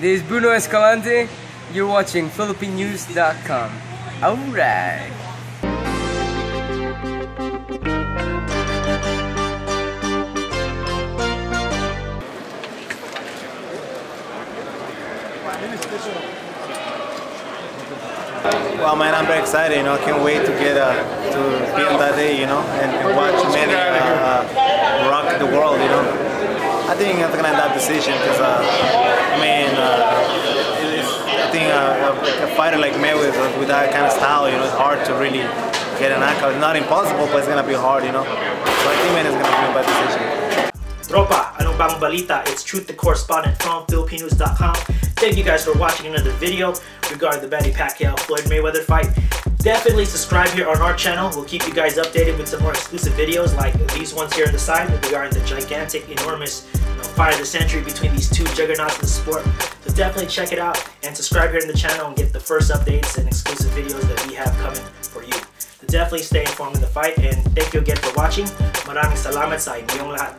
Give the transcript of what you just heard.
This is Bruno Escalante. You're watching PhilippineNews.com. Alright. Well, man, I'm very excited. I can't wait to get to be on that day, and watch many rock the world. I think I'm gonna have that decision because I think a fighter like Mayweather with that kind of style, it's hard to really get a knockout. It's not impossible, but it's gonna be hard, So I think, man, it's gonna be a bad decision. Tropa, ano bang balita? It's Truth, the correspondent from PhilippineNews.com. Thank you guys for watching another video regarding the Manny Pacquiao-Floyd Mayweather fight. Definitely subscribe here on our channel. We'll keep you guys updated with some more exclusive videos like these ones here on the side regarding the gigantic, enormous fight of the century between these two juggernauts of the sport. So definitely check it out and subscribe here in the channel and get the first updates and exclusive videos that we have coming for you. So definitely stay informed in the fight, and thank you again for watching. Maraming salamat sa inyong lahat.